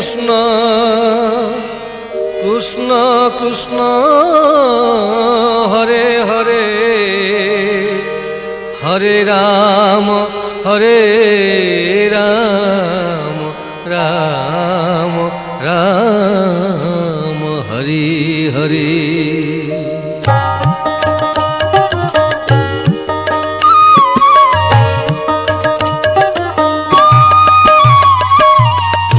Krishna Krishna Krishna Hare Hare Hare Ram Ram Ram Hari Hari.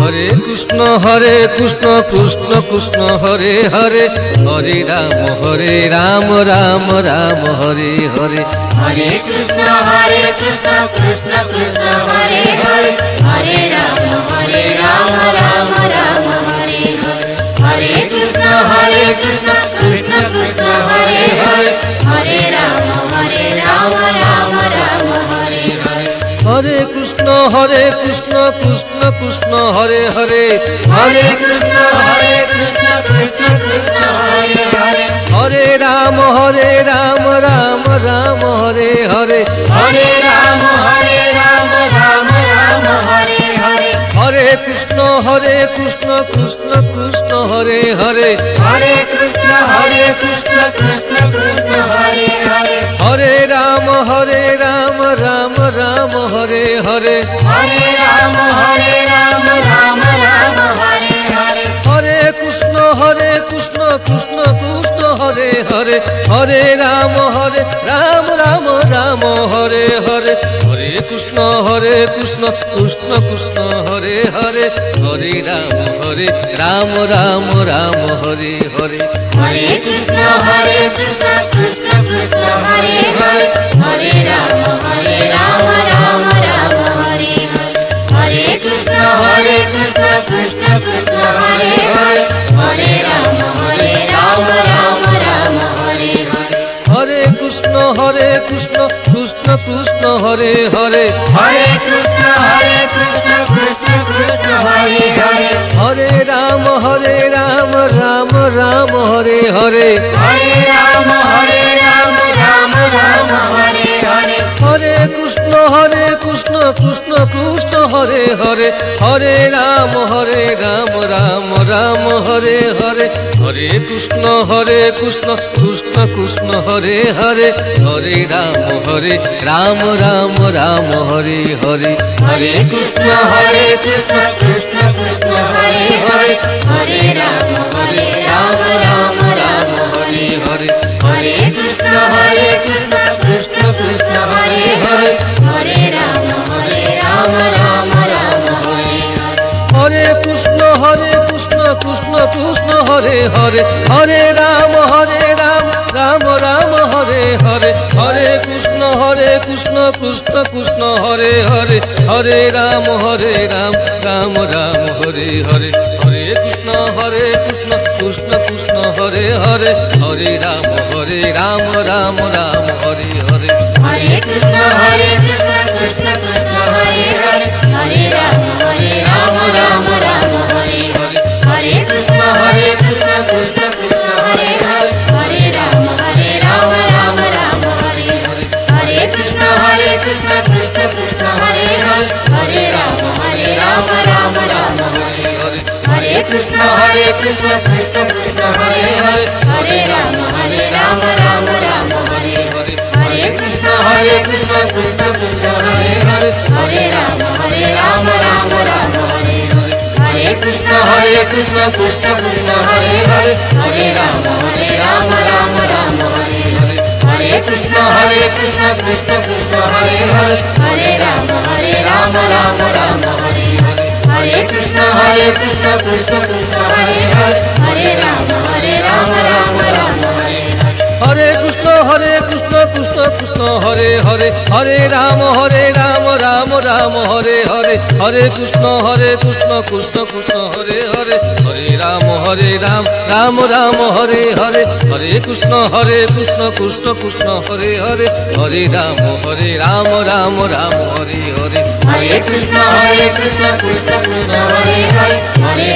Hare Krishna Krishna Krishna Hare Hare Hare Ram Ram Ram Hare Hare. Hare Krishna Krishna Krishna Hare Hare Hare Ram Ram Ram Hare Hare. Hare Krishna Krishna Krishna Hare Hare Hare Ram Ram Ram Hare Hare. Hare Krishna Krishna Krishna Hare Hare Hare Krishna Krishna Krishna Hare Hare Hare Ram Ram Ram Hare Hare. Hare Ram Ram Ram Hare Hare. Hare Krishna Krishna Krishna Hare Hare Hare Krishna Krishna Krishna Hare Hare Hare Ram Ram Ram Hare Hare. Hare Ram Ram Ram Hare Hare Hare Krishna Krishna Krishna Hare Hare Hare Ram Ram Ram Hare Hare. Hare Krishna Krishna Krishna Hare Hare Hare Ram Ram Ram Hare Hare. Hare Krishna Krishna Krishna Hare Hare Hare Ram Ram Ram Hare Hare. Hare Krishna Krishna Krishna Hare Hare Hare Ram Ram Ram Hare Hare. Hare Krishna Krishna Krishna Hare Hare Hare Krishna Krishna Krishna Hare Hare Hare Ram Ram Ram Hare Hare. Hare Ram Ram Ram Hare Hare Hare Krishna Krishna Krishna Hare Hare Hare Ram Ram Ram Hare Hare. Hare Krishna Krishna Krishna Hare Hare Hare Ram Ram Ram Hare Hare. Hare Krishna Krishna Krishna Hare Hare Hare Ram Ram Ram Hare Hare Hare Krishna Krishna Krishna Hare Hare Hare Ram Ram Ram Hare Hare. Hare Krishna Krishna Krishna Hare Hare Hare Ram Ram Ram Hare Hare. Hare Krishna Krishna Krishna Hare Hare Hare Ram Ram Ram Hare Hare. Hare Krishna Krishna Krishna Hare Hare Hare Ram Ram Ram Hare Hare. Hare Krishna Krishna Krishna Hare Hare Hare Ram Ram Ram Hare Hare. Hare Krishna Krishna Krishna Hare Hare Hare Ram Ram Ram Hare Hare. Hare Krishna Krishna Krishna Hare Hare Hare Ram Ram Ram Hare Hare. Hare Krishna Krishna Krishna Hare Hare Hare Ram Ram Ram Hare Hare. Hare Krishna Krishna Krishna Hare Hare Hare Ram Ram Ram Hare Hare. Hare Krishna Krishna Krishna Hare Hare Hare Ram Ram Ram Hare Hare. Hare Krishna Krishna Krishna Hare Hare Hare Ram Ram Ram Hare Hare. Hare Krishna Krishna Krishna Hare Hare Hare Ram Ram Ram Hare Hare. Hare Krishna Krishna Hare Hare Hare Ram Ram Ram Hare Hare. Hare Krishna Krishna Krishna Hare Hare Hare Ram Ram Ram Hare Hare. Hare Krishna Krishna Krishna Hare Hare Hare Ram Ram Ram Hare Hare. Hare Krishna Krishna Hare Hare Hare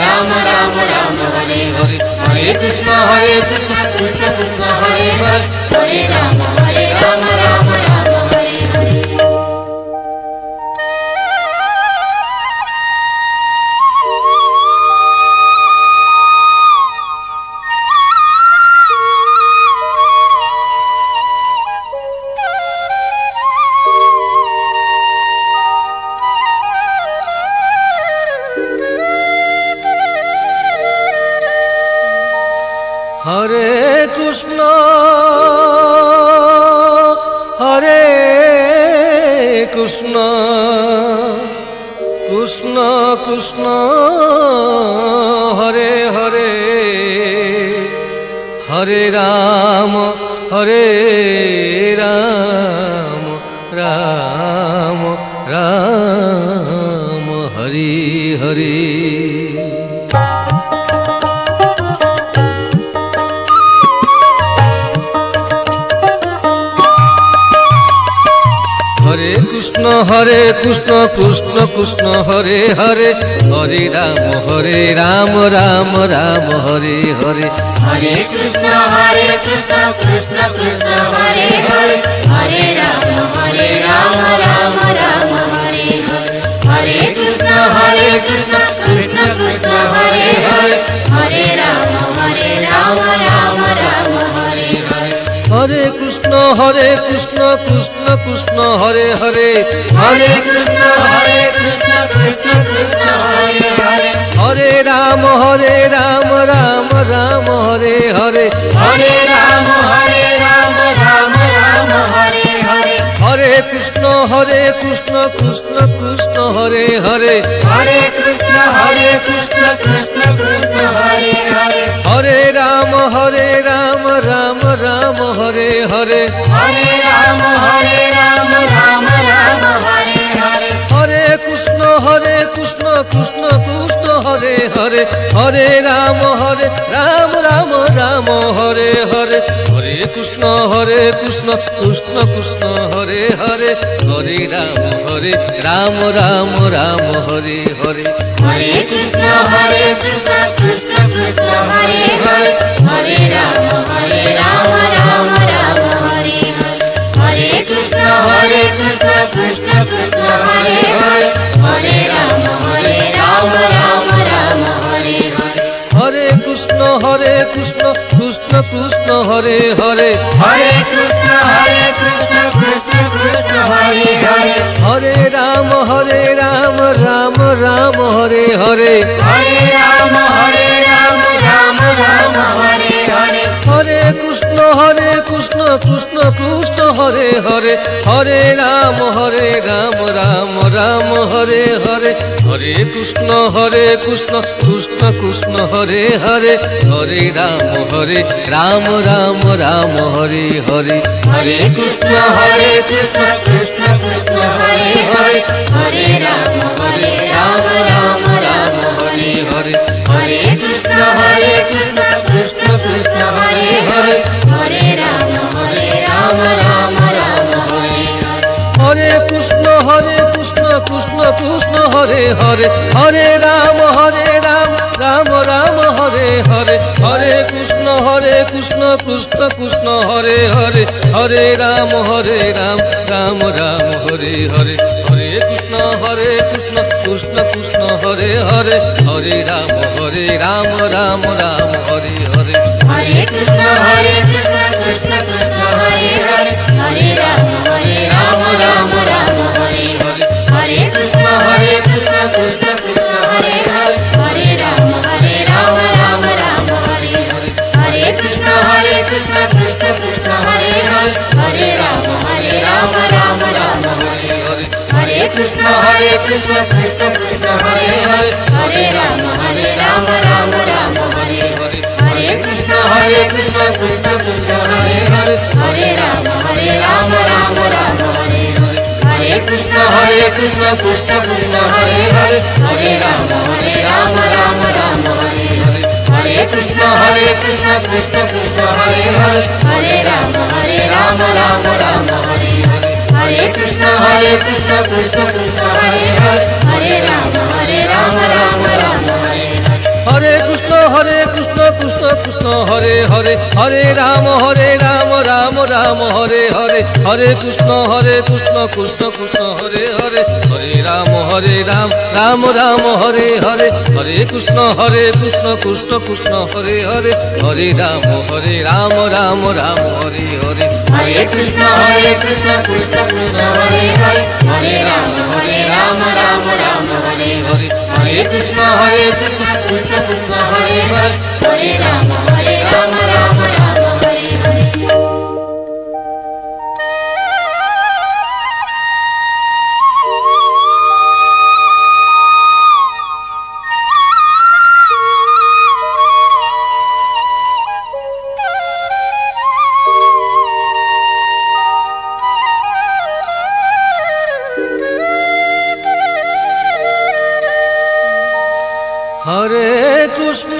Ram Ram Ram Hare Hare. Hare Krishna Krishna Hare Hare Hare Ram Ram Ram Hare Hare. Krishna Hare Krishna Krishna Krishna Hare Hare Hare Ram Ram Ram Hari Hari. Hare Krishna Krishna Krishna Hare Hare Hare Ram Ram Ram Hare Hare. Hare Krishna Krishna Krishna Hare Hare Hare Ram Ram Ram Hare Hare. Hare Krishna Krishna Krishna Krishna Hare Hare Hare Ram Ram Ram Hare Hare. Hare Krishna Krishna Krishna Hare Hare Hare Krishna Krishna Krishna Hare Hare Hare Ram Ram Ram Hare Hare. Hare Ram Ram Ram Hare Hare. Hare Krishna Krishna Krishna Hare Hare Hare Krishna Krishna Krishna Hare Hare. Hare Ram Ram Ram Hare Hare. Hare Ram Ram Ram Hare Hare. Hare Krishna Krishna Krishna Hare Hare Hare Ram Ram Ram Hare Hare. Hare Krishna Krishna Krishna Hare Hare Hare Ram Ram Ram Hare Hare. Hare Krishna Krishna Krishna Hare Hare Hare Ram Ram Ram Hare Hare. Hare Krishna Krishna Krishna Hare Hare Hare Ram Ram Ram Hare Hare. Hare Krishna Krishna Krishna Hare Hare Hare Krishna Krishna Krishna Hare Hare Hare Ram Ram Ram Hare Hare. Hare Ram Ram Ram Hare Hare. Hare Krishna Krishna Krishna Hare Hare Hare Ram Ram Ram Hare Hare. Hare Krishna Krishna Krishna Hare Hare Hare Ram Ram Ram Hare Hare. Hare Krishna Krishna Krishna Hare Hare Hare Ram Ram Ram Hare Hare. Hare Krishna Krishna Krishna Hare Hare Hare Ram Ram Ram Hare Hare. Hare Krishna Krishna Krishna Hare Hare Hare Ram Ram Ram Hare Hare. Hare Krishna Krishna Krishna Hare Hare Hare Ram Ram Ram Hare Hare. Hare Krishna Krishna Krishna Hare Hare Hare Ram Ram Ram Hare Hare. Hare Krishna Krishna Krishna Hare Hare Hare Ram Ram Ram Hare Hare. Hare Krishna Krishna Krishna Hare Hare Hare Ram Ram Ram Hare Hare. Hare Krishna Krishna Krishna Hare Hare Hare Ram Ram Ram Hare Hare. Hare Krishna Krishna Krishna Hare Hare Hare Ram Ram Ram Hare Hare. Hare Krishna Krishna Krishna Hare Hare Hare Ram Ram Ram Hare Hare. Hare Krishna Krishna Krishna Hare Hare Hare Ram Ram Ram Hare Hare. Hare Krishna Krishna Krishna Hare Hare Hare Ram Ram Ram Hare Hare. Hare Krishna Krishna Krishna Hare Hare Hare Ram Ram Ram Hare Hare. Hare Krishna Krishna Hare Hare Hare Ram Ram Ram Hare Hare. Hare Krishna Krishna Krishna Hare Hare Hare Ram Ram Ram Hare Hare. Hare Krishna Krishna Krishna Hare Hare Hare Ram Ram Ram Hare Hare. Hare Krishna Krishna Hare Hare Hare Ram Ram Ram Hare Hare. Hare Krishna Krishna Krishna Hare Hare Hare Ram Ram Ram Hare Hare Krishna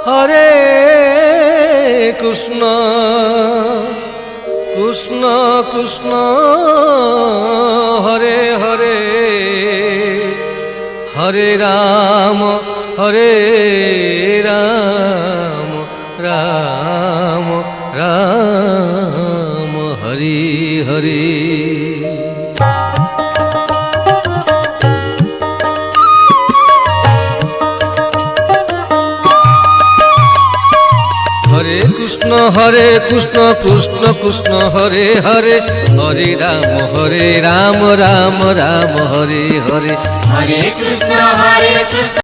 Hare Krishna Krishna Krishna Hare Hare Hare Ram Hare Ram Ram Ram Hari Hari Hare Krishna Krishna Krishna Hare Hare Hare Ram Ram Ram Hare Hare Hare Krishna Krishna